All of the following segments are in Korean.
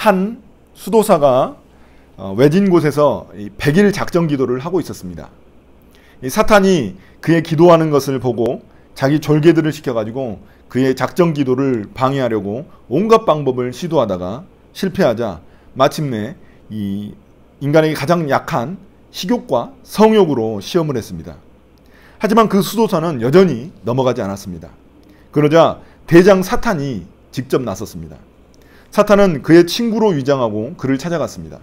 한 수도사가 외진 곳에서 100일 작정 기도를 하고 있었습니다. 사탄이 그의 기도하는 것을 보고 자기 졸개들을 시켜가지고 그의 작정 기도를 방해하려고 온갖 방법을 시도하다가 실패하자 마침내 이 인간에게 가장 약한 식욕과 성욕으로 시험을 했습니다. 하지만 그 수도사는 여전히 넘어가지 않았습니다. 그러자 대장 사탄이 직접 나섰습니다. 사탄은 그의 친구로 위장하고 그를 찾아갔습니다.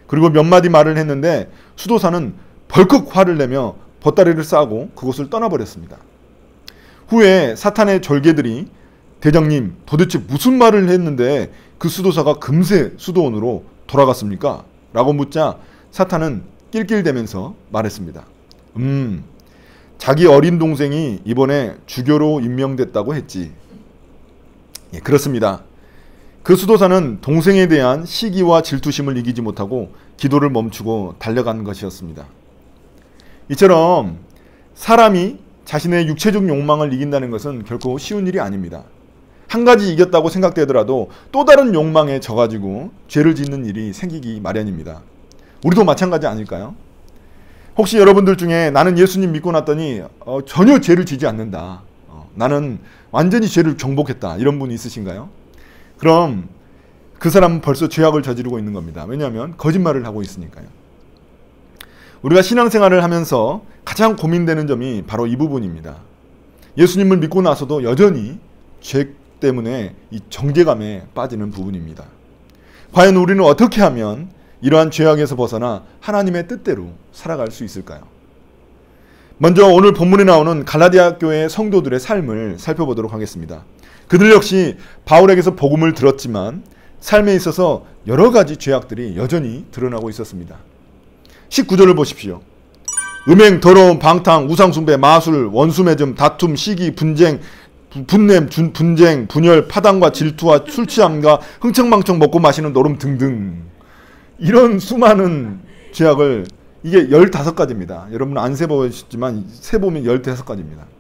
그리고 몇 마디 말을 했는데 수도사는 벌컥 화를 내며 보따리를 싸고 그곳을 떠나버렸습니다. 후에 사탄의 졸개들이 대장님 도대체 무슨 말을 했는데 그 수도사가 금세 수도원으로 돌아갔습니까? 라고 묻자 사탄은 낄낄대면서 말했습니다. 자기 어린 동생이 이번에 주교로 임명됐다고 했지. 예, 그렇습니다. 그 수도사는 동생에 대한 시기와 질투심을 이기지 못하고 기도를 멈추고 달려간 것이었습니다. 이처럼 사람이 자신의 육체적 욕망을 이긴다는 것은 결코 쉬운 일이 아닙니다. 한 가지 이겼다고 생각되더라도 또 다른 욕망에 져가지고 죄를 짓는 일이 생기기 마련입니다. 우리도 마찬가지 아닐까요? 혹시 여러분들 중에 나는 예수님 믿고 났더니 전혀 죄를 지지 않는다. 나는 완전히 죄를 정복했다. 이런 분이 있으신가요? 그럼 그 사람은 벌써 죄악을 저지르고 있는 겁니다. 왜냐하면 거짓말을 하고 있으니까요. 우리가 신앙생활을 하면서 가장 고민되는 점이 바로 이 부분입니다. 예수님을 믿고 나서도 여전히 죄 때문에 이 정죄감에 빠지는 부분입니다. 과연 우리는 어떻게 하면 이러한 죄악에서 벗어나 하나님의 뜻대로 살아갈 수 있을까요? 먼저 오늘 본문에 나오는 갈라디아 교회 성도들의 삶을 살펴보도록 하겠습니다. 그들 역시 바울에게서 복음을 들었지만 삶에 있어서 여러 가지 죄악들이 여전히 드러나고 있었습니다. 19절을 보십시오. 음행, 더러움, 방탕, 우상숭배, 마술, 원수매점, 다툼, 시기, 분쟁, 분냄, 분쟁, 분열, 파당과 질투와 술취함과 흥청망청 먹고 마시는 노름 등등. 이런 수많은 죄악을, 이게 15가지입니다. 여러분 안 세보셨지만 세보면 15가지입니다.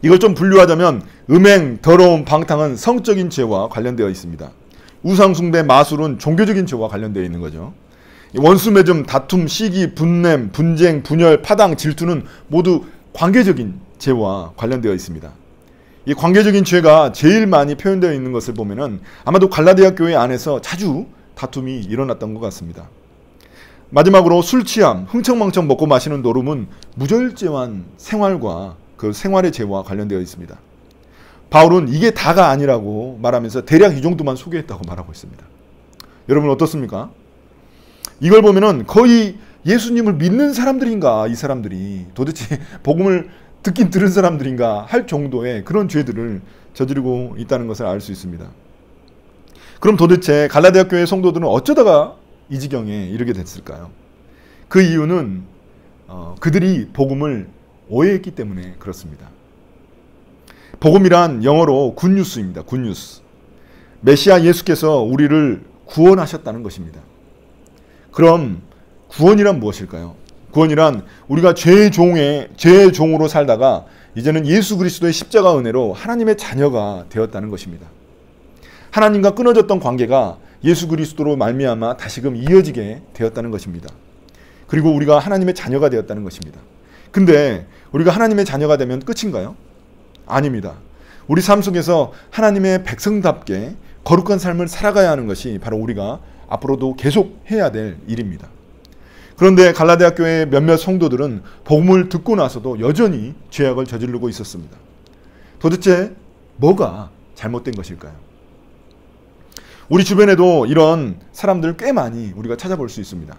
이걸 좀 분류하자면 음행, 더러움, 방탕은 성적인 죄와 관련되어 있습니다. 우상숭배, 마술은 종교적인 죄와 관련되어 있는 거죠. 원수매점, 다툼, 시기, 분냄, 분쟁, 분열, 파당, 질투는 모두 관계적인 죄와 관련되어 있습니다. 이 관계적인 죄가 제일 많이 표현되어 있는 것을 보면은 아마도 갈라디아 교회 안에서 자주 다툼이 일어났던 것 같습니다. 마지막으로 술 취함, 흥청망청 먹고 마시는 노름은 무절제한 생활과 그 생활의 죄와 관련되어 있습니다. 바울은 이게 다가 아니라고 말하면서 대략 이 정도만 소개했다고 말하고 있습니다. 여러분 어떻습니까? 이걸 보면은 거의 예수님을 믿는 사람들인가, 이 사람들이 도대체 복음을 듣긴 들은 사람들인가 할 정도의 그런 죄들을 저지르고 있다는 것을 알 수 있습니다. 그럼 도대체 갈라디아 교회 성도들은 어쩌다가 이 지경에 이르게 됐을까요? 그 이유는 그들이 복음을 오해했기 때문에 그렇습니다. 복음이란 영어로 굿뉴스입니다. 굿뉴스. 메시아 예수께서 우리를 구원하셨다는 것입니다. 그럼 구원이란 무엇일까요? 구원이란 우리가 죄의 종으로 살다가 이제는 예수 그리스도의 십자가 은혜로 하나님의 자녀가 되었다는 것입니다. 하나님과 끊어졌던 관계가 예수 그리스도로 말미암아 다시금 이어지게 되었다는 것입니다. 그리고 우리가 하나님의 자녀가 되었다는 것입니다. 근데 우리가 하나님의 자녀가 되면 끝인가요? 아닙니다. 우리 삶 속에서 하나님의 백성답게 거룩한 삶을 살아가야 하는 것이 바로 우리가 앞으로도 계속 해야 될 일입니다. 그런데 갈라디아 교회 몇몇 성도들은 복음을 듣고 나서도 여전히 죄악을 저지르고 있었습니다. 도대체 뭐가 잘못된 것일까요? 우리 주변에도 이런 사람들 꽤 많이 우리가 찾아볼 수 있습니다.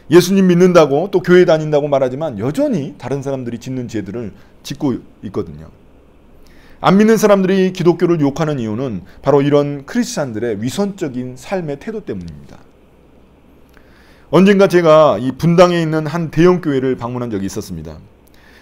예수님 믿는다고 또 교회 다닌다고 말하지만 여전히 다른 사람들이 짓는 죄들을 짓고 있거든요. 안 믿는 사람들이 기독교를 욕하는 이유는 바로 이런 크리스찬들의 위선적인 삶의 태도 때문입니다. 언젠가 제가 이 분당에 있는 한 대형교회를 방문한 적이 있었습니다.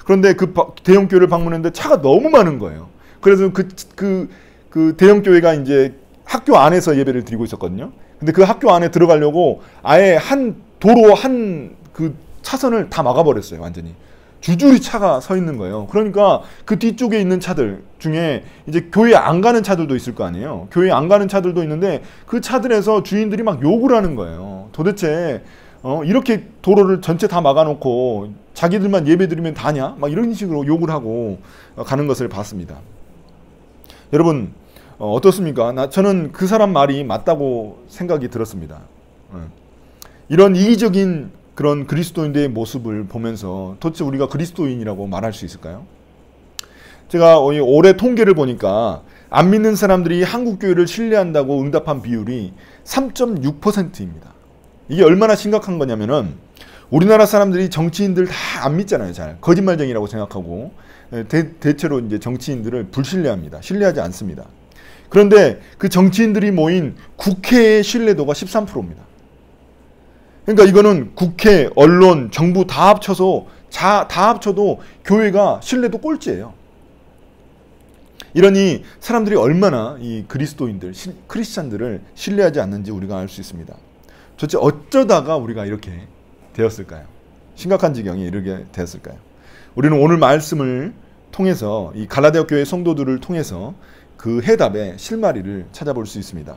그런데 그 대형교회를 방문했는데 차가 너무 많은 거예요. 그래서 그 대형교회가 이제 학교 안에서 예배를 드리고 있었거든요. 근데 그 학교 안에 들어가려고 아예 한 도로 한 그 차선을 다 막아버렸어요. 완전히. 줄줄이 차가 서 있는 거예요. 그러니까 그 뒤쪽에 있는 차들 중에 이제 교회 안 가는 차들도 있을 거 아니에요. 교회 안 가는 차들도 있는데 그 차들에서 주인들이 막 욕을 하는 거예요. 도대체 이렇게 도로를 전체 다 막아놓고 자기들만 예배드리면 다냐? 막 이런 식으로 욕을 하고 가는 것을 봤습니다. 여러분 어떻습니까? 저는 그 사람 말이 맞다고 생각이 들었습니다. 이런 이기적인 그런 그리스도인들의 모습을 보면서 도대체 우리가 그리스도인이라고 말할 수 있을까요? 제가 올해 통계를 보니까 안 믿는 사람들이 한국교회를 신뢰한다고 응답한 비율이 3.6%입니다. 이게 얼마나 심각한 거냐면은 우리나라 사람들이 정치인들 다 안 믿잖아요. 잘 거짓말쟁이라고 생각하고 대체로 이제 정치인들을 불신뢰합니다. 신뢰하지 않습니다. 그런데 그 정치인들이 모인 국회의 신뢰도가 13%입니다. 그러니까 이거는 국회, 언론, 정부 다 합쳐서 다 합쳐도 교회가 신뢰도 꼴찌예요. 이러니 사람들이 얼마나 이 그리스도인들, 크리스찬들을 신뢰하지 않는지 우리가 알 수 있습니다. 도대체 어쩌다가 우리가 이렇게 되었을까요? 심각한 지경에 이르게 되었을까요? 우리는 오늘 말씀을 통해서 이 갈라디아 교회 성도들을 통해서 그 해답의 실마리를 찾아볼 수 있습니다.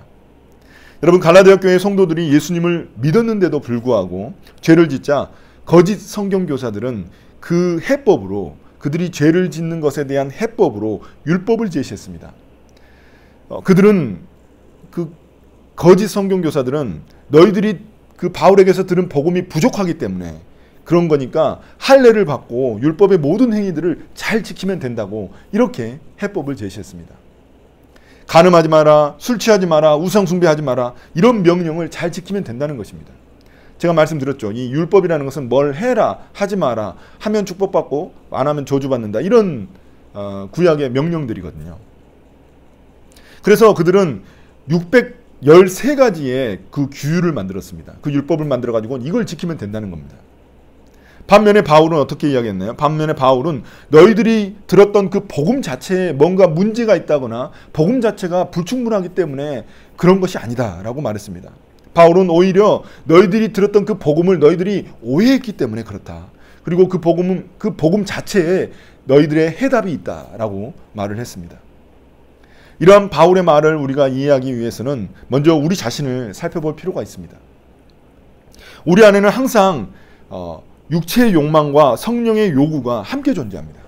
여러분 갈라디아 교회 성도들이 예수님을 믿었는데도 불구하고 죄를 짓자 거짓 성경교사들은 그 해법으로 그들이 죄를 짓는 것에 대한 해법으로 율법을 제시했습니다. 그들은 그 거짓 성경교사들은 너희들이 그 바울에게서 들은 복음이 부족하기 때문에 그런 거니까 할례를 받고 율법의 모든 행위들을 잘 지키면 된다고 이렇게 해법을 제시했습니다. 간음하지 마라, 술 취하지 마라, 우상 숭배하지 마라 이런 명령을 잘 지키면 된다는 것입니다. 제가 말씀드렸죠. 이 율법이라는 것은 뭘 해라, 하지 마라, 하면 축복받고 안 하면 저주받는다 이런 구약의 명령들이거든요. 그래서 그들은 613가지의 그 규율을 만들었습니다. 그 율법을 만들어가지고 이걸 지키면 된다는 겁니다. 반면에 바울은 어떻게 이야기했나요? 반면에 바울은 너희들이 들었던 그 복음 자체에 뭔가 문제가 있다거나 복음 자체가 불충분하기 때문에 그런 것이 아니다 라고 말했습니다. 바울은 오히려 너희들이 들었던 그 복음을 너희들이 오해했기 때문에 그렇다. 그리고 그 복음 자체에 너희들의 해답이 있다라고 말을 했습니다. 이러한 바울의 말을 우리가 이해하기 위해서는 먼저 우리 자신을 살펴볼 필요가 있습니다. 우리 안에는 항상 육체의 욕망과 성령의 요구가 함께 존재합니다.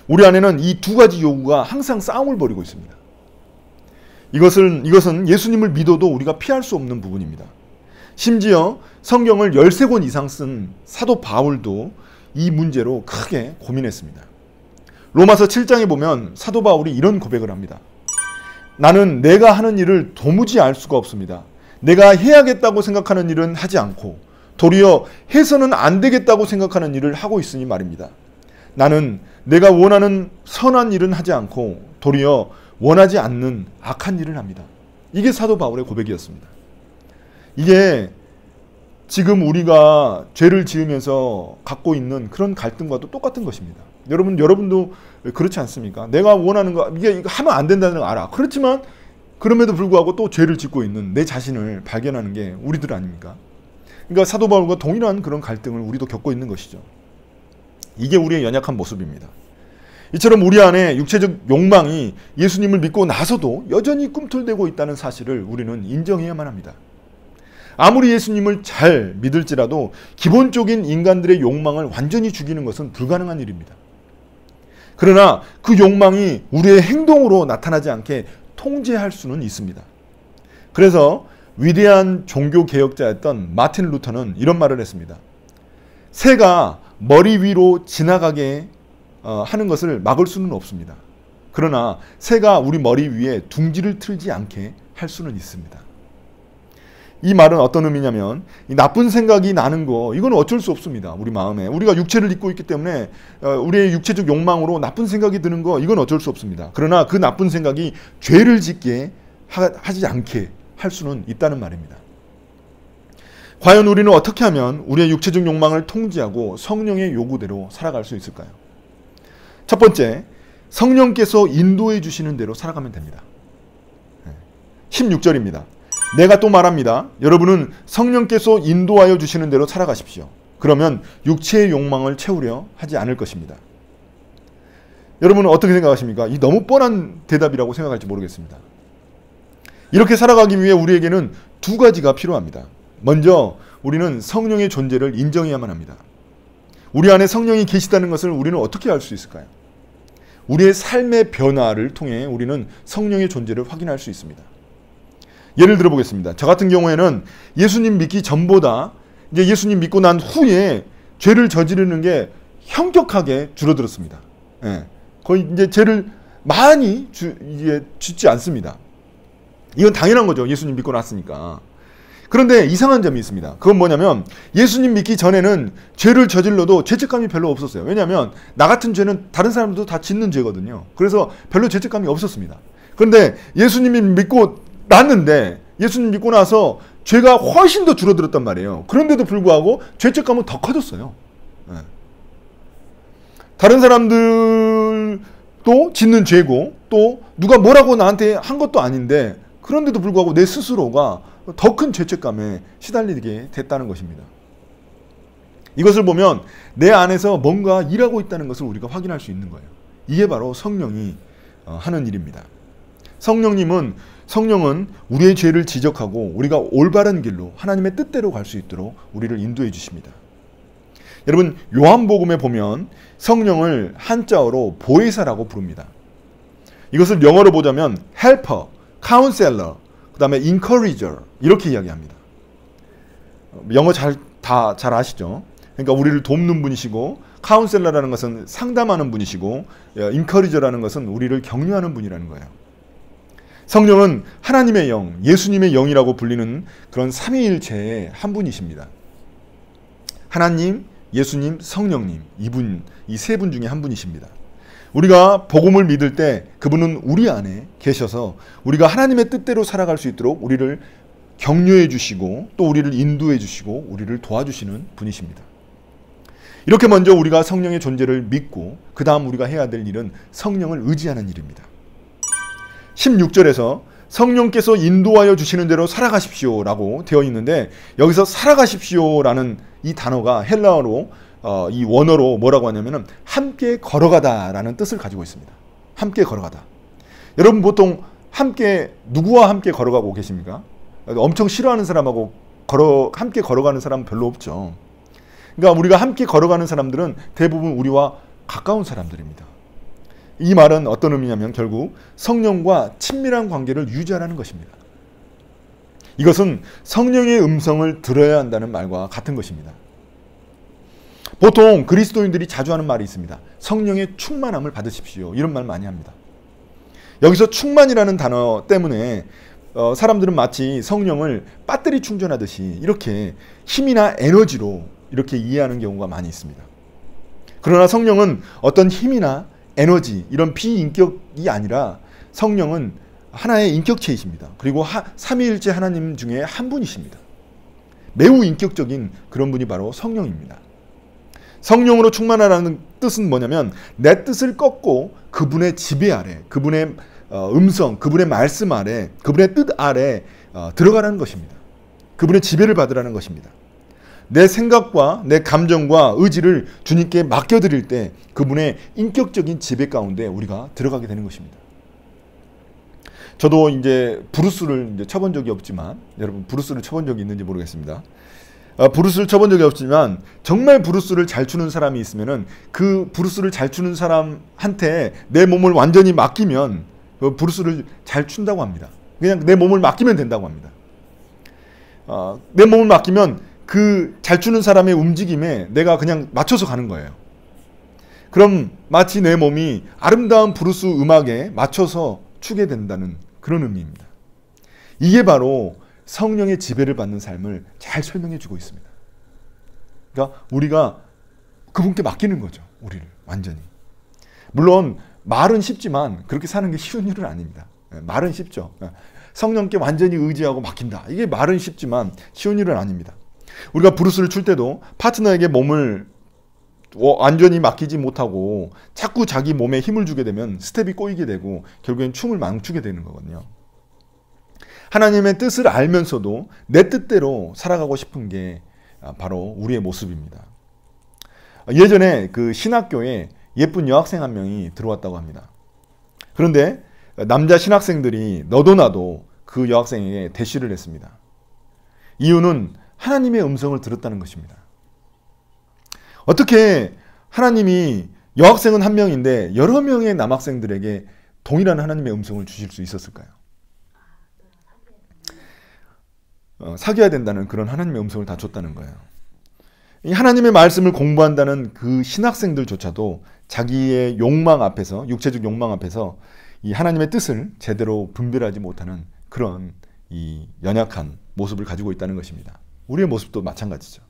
우리 안에는 이 두 가지 요구가 항상 싸움을 벌이고 있습니다. 이것은 예수님을 믿어도 우리가 피할 수 없는 부분입니다. 심지어 성경을 13권 이상 쓴 사도 바울도 이 문제로 크게 고민했습니다. 로마서 7장에 보면 사도 바울이 이런 고백을 합니다. 나는 내가 하는 일을 도무지 알 수가 없습니다. 내가 해야겠다고 생각하는 일은 하지 않고 도리어 해서는 안 되겠다고 생각하는 일을 하고 있으니 말입니다. 나는 내가 원하는 선한 일은 하지 않고 도리어 원하지 않는 악한 일을 합니다. 이게 사도 바울의 고백이었습니다. 이게 지금 우리가 죄를 지으면서 갖고 있는 그런 갈등과도 똑같은 것입니다. 여러분도 그렇지 않습니까? 내가 원하는 거 이게 하면 안 된다는 거 알아. 그렇지만 그럼에도 불구하고 또 죄를 짓고 있는 내 자신을 발견하는 게 우리들 아닙니까? 그러니까 사도 바울과 동일한 그런 갈등을 우리도 겪고 있는 것이죠. 이게 우리의 연약한 모습입니다. 이처럼 우리 안에 육체적 욕망이 예수님을 믿고 나서도 여전히 꿈틀대고 있다는 사실을 우리는 인정해야만 합니다. 아무리 예수님을 잘 믿을지라도 기본적인 인간들의 욕망을 완전히 죽이는 것은 불가능한 일입니다. 그러나 그 욕망이 우리의 행동으로 나타나지 않게 통제할 수는 있습니다. 그래서 위대한 종교개혁자였던 마틴 루터는 이런 말을 했습니다. 새가 머리 위로 지나가게 하는 것을 막을 수는 없습니다. 그러나 새가 우리 머리 위에 둥지를 틀지 않게 할 수는 있습니다. 이 말은 어떤 의미냐면 이 나쁜 생각이 나는 거 이건 어쩔 수 없습니다. 우리 마음에 우리가 육체를 입고 있기 때문에 우리의 육체적 욕망으로 나쁜 생각이 드는 거 이건 어쩔 수 없습니다. 그러나 그 나쁜 생각이 죄를 짓게 하지 않게 할 수는 있다는 말입니다. 과연 우리는 어떻게 하면 우리의 육체적 욕망을 통제하고 성령의 요구대로 살아갈 수 있을까요? 첫 번째, 성령께서 인도해 주시는 대로 살아가면 됩니다. 16절입니다. 내가 또 말합니다. 여러분은 성령께서 인도하여 주시는 대로 살아가십시오. 그러면 육체의 욕망을 채우려 하지 않을 것입니다. 여러분은 어떻게 생각하십니까? 이 너무 뻔한 대답이라고 생각할지 모르겠습니다. 이렇게 살아가기 위해 우리에게는 두 가지가 필요합니다. 먼저 우리는 성령의 존재를 인정해야만 합니다. 우리 안에 성령이 계시다는 것을 우리는 어떻게 알 수 있을까요? 우리의 삶의 변화를 통해 우리는 성령의 존재를 확인할 수 있습니다. 예를 들어 보겠습니다. 저 같은 경우에는 예수님 믿기 전보다 이제 예수님 믿고 난 후에 죄를 저지르는 게 현격하게 줄어들었습니다. 예. 거의 이제 죄를 많이 짓지 않습니다. 이건 당연한 거죠. 예수님 믿고 났으니까. 그런데 이상한 점이 있습니다. 그건 뭐냐면 예수님 믿기 전에는 죄를 저질러도 죄책감이 별로 없었어요. 왜냐하면 나 같은 죄는 다른 사람들도 다 짓는 죄거든요. 그래서 별로 죄책감이 없었습니다. 그런데 예수님이 믿고 났는데 예수님 믿고 나서 죄가 훨씬 더 줄어들었단 말이에요. 그런데도 불구하고 죄책감은 더 커졌어요. 네. 다른 사람들도 짓는 죄고 또 누가 뭐라고 나한테 한 것도 아닌데 그런데도 불구하고 내 스스로가 더 큰 죄책감에 시달리게 됐다는 것입니다. 이것을 보면 내 안에서 뭔가 일하고 있다는 것을 우리가 확인할 수 있는 거예요. 이게 바로 성령이 하는 일입니다. 성령은 우리의 죄를 지적하고 우리가 올바른 길로 하나님의 뜻대로 갈 수 있도록 우리를 인도해 주십니다. 여러분 요한복음에 보면 성령을 한자어로 보혜사라고 부릅니다. 이것을 영어로 보자면 helper, counselor, 그 다음에 encourager 이렇게 이야기합니다. 영어 잘 아시죠? 그러니까 우리를 돕는 분이시고 counselor라는 것은 상담하는 분이시고 encourager라는 것은 우리를 격려하는 분이라는 거예요. 성령은 하나님의 영, 예수님의 영이라고 불리는 그런 삼위일체의 한 분이십니다. 하나님, 예수님, 성령님 이 세 분 중에 한 분이십니다. 우리가 복음을 믿을 때 그분은 우리 안에 계셔서 우리가 하나님의 뜻대로 살아갈 수 있도록 우리를 격려해 주시고 또 우리를 인도해 주시고 우리를 도와주시는 분이십니다. 이렇게 먼저 우리가 성령의 존재를 믿고 그 다음 우리가 해야 될 일은 성령을 의지하는 일입니다. 16절에서 성령께서 인도하여 주시는 대로 살아가십시오 라고 되어 있는데 여기서 살아가십시오라는 이 단어가 헬라어로 이 원어로 뭐라고 하냐면은 함께 걸어가다 라는 뜻을 가지고 있습니다. 함께 걸어가다. 여러분 보통 누구와 함께 걸어가고 계십니까? 엄청 싫어하는 사람하고 함께 걸어가는 사람은 별로 없죠. 그러니까 우리가 함께 걸어가는 사람들은 대부분 우리와 가까운 사람들입니다. 이 말은 어떤 의미냐면 결국 성령과 친밀한 관계를 유지하라는 것입니다. 이것은 성령의 음성을 들어야 한다는 말과 같은 것입니다. 보통 그리스도인들이 자주 하는 말이 있습니다. 성령의 충만함을 받으십시오. 이런 말 많이 합니다. 여기서 충만이라는 단어 때문에 사람들은 마치 성령을 배터리 충전하듯이 이렇게 힘이나 에너지로 이렇게 이해하는 경우가 많이 있습니다. 그러나 성령은 어떤 힘이나 에너지 이런 비인격이 아니라 성령은 하나의 인격체이십니다. 그리고 삼위일체 하나님 중에 한 분이십니다. 매우 인격적인 그런 분이 바로 성령입니다. 성령으로 충만하라는 뜻은 뭐냐면 내 뜻을 꺾고 그분의 지배 아래, 그분의 음성, 그분의 말씀 아래, 그분의 뜻 아래 들어가라는 것입니다. 그분의 지배를 받으라는 것입니다. 내 생각과 내 감정과 의지를 주님께 맡겨드릴 때 그분의 인격적인 지배 가운데 우리가 들어가게 되는 것입니다. 저도 이제 브루스를 쳐본 적이 없지만 여러분 브루스를 쳐본 적이 있는지 모르겠습니다. 브루스를 쳐본 적이 없지만 정말 브루스를 잘 추는 사람이 있으면은 그 브루스를 잘 추는 사람한테 내 몸을 완전히 맡기면 브루스를 잘 춘다고 합니다. 그냥 내 몸을 맡기면 된다고 합니다. 내 몸을 맡기면 그 잘 추는 사람의 움직임에 내가 그냥 맞춰서 가는 거예요. 그럼 마치 내 몸이 아름다운 브루스 음악에 맞춰서 추게 된다는 그런 의미입니다. 이게 바로 성령의 지배를 받는 삶을 잘 설명해 주고 있습니다. 그러니까 우리가 그분께 맡기는 거죠. 우리를 완전히. 물론 말은 쉽지만 그렇게 사는 게 쉬운 일은 아닙니다. 말은 쉽죠. 성령께 완전히 의지하고 맡긴다. 이게 말은 쉽지만 쉬운 일은 아닙니다. 우리가 브루스를 출 때도 파트너에게 몸을 완전히 맡기지 못하고 자꾸 자기 몸에 힘을 주게 되면 스텝이 꼬이게 되고 결국엔 춤을 망치게 되는 거거든요. 하나님의 뜻을 알면서도 내 뜻대로 살아가고 싶은 게 바로 우리의 모습입니다. 예전에 그 신학교에 예쁜 여학생 한 명이 들어왔다고 합니다. 그런데 남자 신학생들이 너도 나도 그 여학생에게 대시를 했습니다. 이유는 하나님의 음성을 들었다는 것입니다. 어떻게 하나님이 여학생은 한 명인데 여러 명의 남학생들에게 동일한 하나님의 음성을 주실 수 있었을까요? 사귀어야 된다는 그런 하나님의 음성을 다 줬다는 거예요. 이 하나님의 말씀을 공부한다는 그 신학생들조차도 자기의 욕망 앞에서, 육체적 욕망 앞에서 이 하나님의 뜻을 제대로 분별하지 못하는 그런 이 연약한 모습을 가지고 있다는 것입니다. 우리의 모습도 마찬가지죠.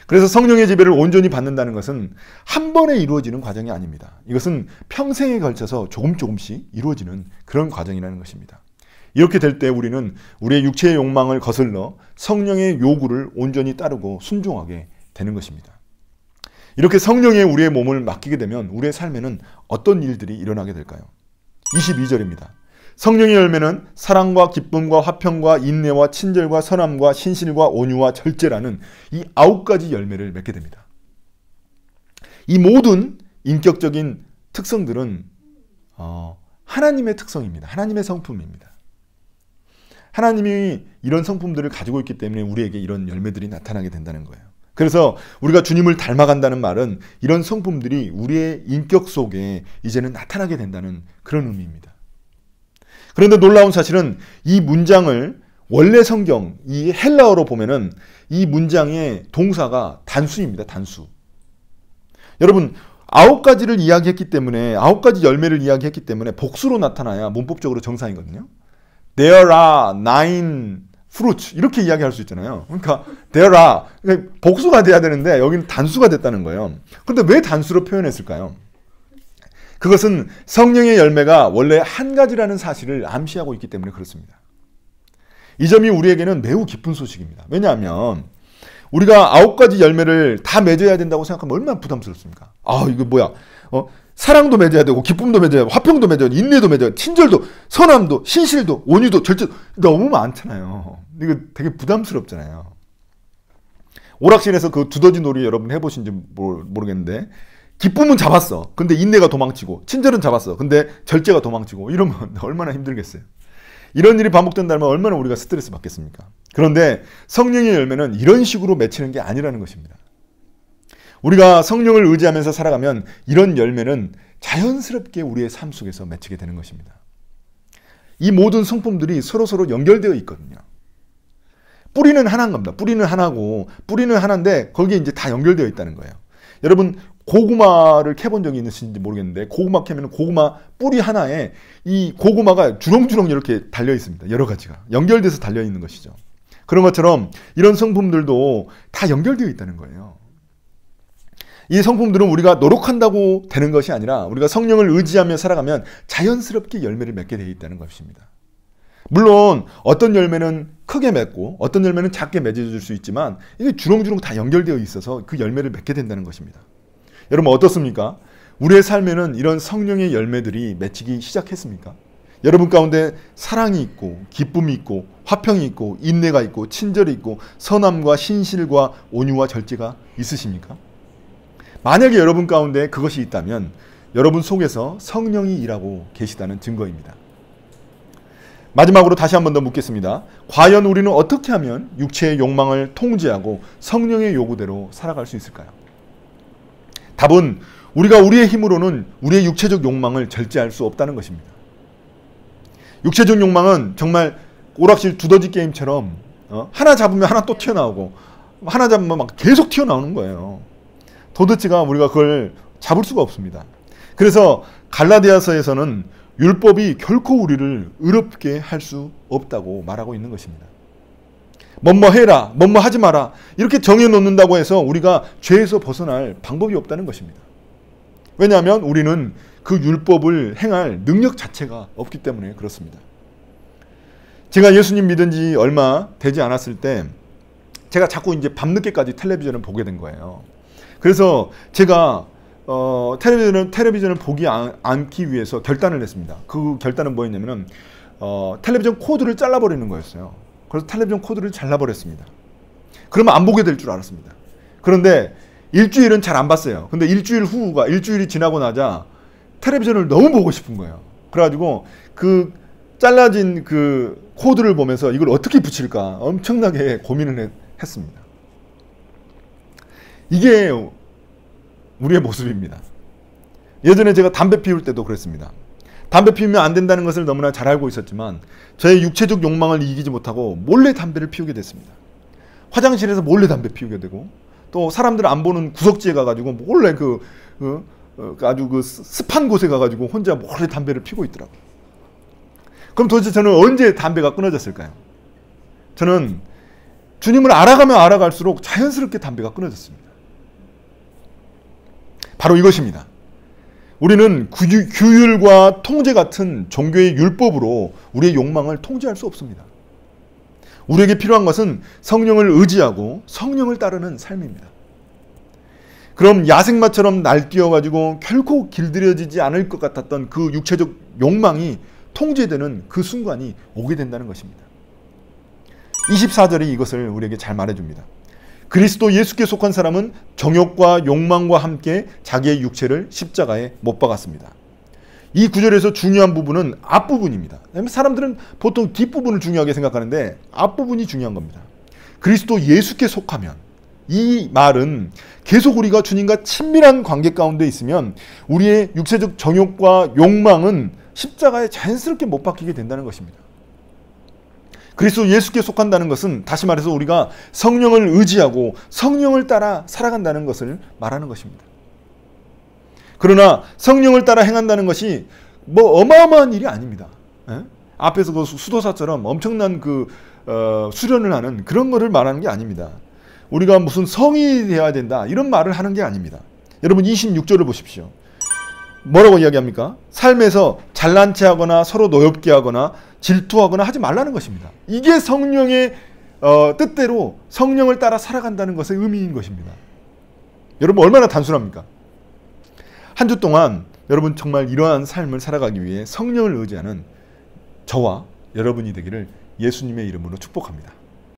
그래서 성령의 지배를 온전히 받는다는 것은 한 번에 이루어지는 과정이 아닙니다. 이것은 평생에 걸쳐서 조금씩 이루어지는 그런 과정이라는 것입니다. 이렇게 될 때 우리는 우리의 육체의 욕망을 거슬러 성령의 요구를 온전히 따르고 순종하게 되는 것입니다. 이렇게 성령에 우리의 몸을 맡기게 되면 우리의 삶에는 어떤 일들이 일어나게 될까요? 22절입니다. 성령의 열매는 사랑과 기쁨과 화평과 인내와 친절과 선함과 신실과 온유와 절제라는 이 9가지 열매를 맺게 됩니다. 이 모든 인격적인 특성들은 하나님의 특성입니다. 하나님의 성품입니다. 하나님이 이런 성품들을 가지고 있기 때문에 우리에게 이런 열매들이 나타나게 된다는 거예요. 그래서 우리가 주님을 닮아간다는 말은 이런 성품들이 우리의 인격 속에 이제는 나타나게 된다는 그런 의미입니다. 그런데 놀라운 사실은 이 문장을 원래 성경, 이 헬라어로 보면은 이 문장의 동사가 단수입니다. 단수. 여러분, 9가지를 이야기했기 때문에, 9가지 열매를 이야기했기 때문에 복수로 나타나야 문법적으로 정상이거든요. There are 9 fruits. 이렇게 이야기할 수 있잖아요. 그러니까 there are. 그러니까 복수가 돼야 되는데 여기는 단수가 됐다는 거예요. 그런데 왜 단수로 표현했을까요? 그것은 성령의 열매가 원래 한 가지라는 사실을 암시하고 있기 때문에 그렇습니다. 이 점이 우리에게는 매우 기쁜 소식입니다. 왜냐하면 우리가 9가지 열매를 다 맺어야 된다고 생각하면 얼마나 부담스럽습니까? 이거 뭐야? 사랑도 맺어야 되고 기쁨도 맺어야 되고 화평도 맺어야 되고 인내도 맺어야 되고 친절도 선함도 신실도 온유도 절제도 너무 많잖아요. 이거 되게 부담스럽잖아요. 오락실에서 그 두더지 놀이 여러분 해보신지 모르겠는데 기쁨은 잡았어. 근데 인내가 도망치고 친절은 잡았어. 근데 절제가 도망치고 이러면 얼마나 힘들겠어요. 이런 일이 반복된다면 얼마나 우리가 스트레스 받겠습니까? 그런데 성령의 열매는 이런 식으로 맺히는 게 아니라는 것입니다. 우리가 성령을 의지하면서 살아가면 이런 열매는 자연스럽게 우리의 삶 속에서 맺히게 되는 것입니다. 이 모든 성품들이 서로 연결되어 있거든요. 뿌리는 하나인 겁니다. 뿌리는 하나고 뿌리는 하나인데 거기에 이제 다 연결되어 있다는 거예요. 여러분 고구마를 캐본 적이 있으신지 모르겠는데 고구마 캐면 고구마 뿌리 하나에 이 고구마가 주렁주렁 이렇게 달려 있습니다. 여러 가지가 연결돼서 달려 있는 것이죠. 그런 것처럼 이런 성품들도 다 연결되어 있다는 거예요. 이 성품들은 우리가 노력한다고 되는 것이 아니라 우리가 성령을 의지하며 살아가면 자연스럽게 열매를 맺게 되어 있다는 것입니다. 물론 어떤 열매는 크게 맺고 어떤 열매는 작게 맺어줄 수 있지만 이게 주렁주렁 다 연결되어 있어서 그 열매를 맺게 된다는 것입니다. 여러분 어떻습니까? 우리의 삶에는 이런 성령의 열매들이 맺히기 시작했습니까? 여러분 가운데 사랑이 있고 기쁨이 있고 화평이 있고 인내가 있고 친절이 있고 선함과 신실과 온유와 절제가 있으십니까? 만약에 여러분 가운데 그것이 있다면 여러분 속에서 성령이 일하고 계시다는 증거입니다. 마지막으로 다시 한 번 더 묻겠습니다. 과연 우리는 어떻게 하면 육체의 욕망을 통제하고 성령의 요구대로 살아갈 수 있을까요? 답은 우리가 우리의 힘으로는 우리의 육체적 욕망을 절제할 수 없다는 것입니다. 육체적 욕망은 정말 오락실 두더지 게임처럼 하나 잡으면 하나 또 튀어나오고 하나 잡으면 막 계속 튀어나오는 거예요. 도대체가 우리가 그걸 잡을 수가 없습니다. 그래서 갈라디아서에서는 율법이 결코 우리를 의롭게 할 수 없다고 말하고 있는 것입니다. 뭐뭐 해라, 뭐뭐 하지 마라 이렇게 정해놓는다고 해서 우리가 죄에서 벗어날 방법이 없다는 것입니다. 왜냐하면 우리는 그 율법을 행할 능력 자체가 없기 때문에 그렇습니다. 제가 예수님 믿은 지 얼마 되지 않았을 때 제가 자꾸 이제 밤늦게까지 텔레비전을 보게 된 거예요. 그래서 제가 텔레비전을 보기 않기 위해서 결단을 했습니다. 그 결단은 뭐였냐면은 텔레비전 코드를 잘라버리는 거였어요. 그래서 텔레비전 코드를 잘라버렸습니다. 그러면 안 보게 될 줄 알았습니다. 그런데 일주일은 잘 안 봤어요. 근데 일주일이 지나고 나자 텔레비전을 너무 보고 싶은 거예요. 그래가지고 그 잘라진 그 코드를 보면서 이걸 어떻게 붙일까 엄청나게 고민을 했습니다. 이게 우리의 모습입니다. 예전에 제가 담배 피울 때도 그랬습니다. 담배 피우면 안 된다는 것을 너무나 잘 알고 있었지만 저의 육체적 욕망을 이기지 못하고 몰래 담배를 피우게 됐습니다. 화장실에서 몰래 담배 피우게 되고 또 사람들 안 보는 구석지에 가가지고 몰래 아주 그 습한 곳에 가가지고 혼자 몰래 담배를 피우고 있더라고요. 그럼 도대체 저는 언제 담배가 끊어졌을까요? 저는 주님을 알아가면 알아갈수록 자연스럽게 담배가 끊어졌습니다. 바로 이것입니다. 우리는 규율과 통제 같은 종교의 율법으로 우리의 욕망을 통제할 수 없습니다. 우리에게 필요한 것은 성령을 의지하고 성령을 따르는 삶입니다. 그럼 야생마처럼 날뛰어가지고 결코 길들여지지 않을 것 같았던 그 육체적 욕망이 통제되는 그 순간이 오게 된다는 것입니다. 24절이 이것을 우리에게 잘 말해줍니다. 그리스도 예수께 속한 사람은 정욕과 욕망과 함께 자기의 육체를 십자가에 못 박았습니다. 이 구절에서 중요한 부분은 앞부분입니다. 사람들은 보통 뒷부분을 중요하게 생각하는데 앞부분이 중요한 겁니다. 그리스도 예수께 속하면, 이 말은 계속 우리가 주님과 친밀한 관계 가운데 있으면 우리의 육체적 정욕과 욕망은 십자가에 자연스럽게 못 박히게 된다는 것입니다. 그리스도 예수께 속한다는 것은 다시 말해서 우리가 성령을 의지하고 성령을 따라 살아간다는 것을 말하는 것입니다. 그러나 성령을 따라 행한다는 것이 뭐 어마어마한 일이 아닙니다. 에? 앞에서 그 수도사처럼 엄청난 수련을 하는 그런 거를 말하는 게 아닙니다. 우리가 무슨 성이 되어야 된다 이런 말을 하는 게 아닙니다. 여러분 26절을 보십시오. 뭐라고 이야기합니까? 삶에서 잘난 체하거나 서로 노엽게 하거나 질투하거나 하지 말라는 것입니다. 이게 성령의 뜻대로 성령을 따라 살아간다는 것의 의미인 것입니다. 여러분 얼마나 단순합니까? 한 주 동안 여러분 정말 이러한 삶을 살아가기 위해 성령을 의지하는 저와 여러분이 되기를 예수님의 이름으로 축복합니다.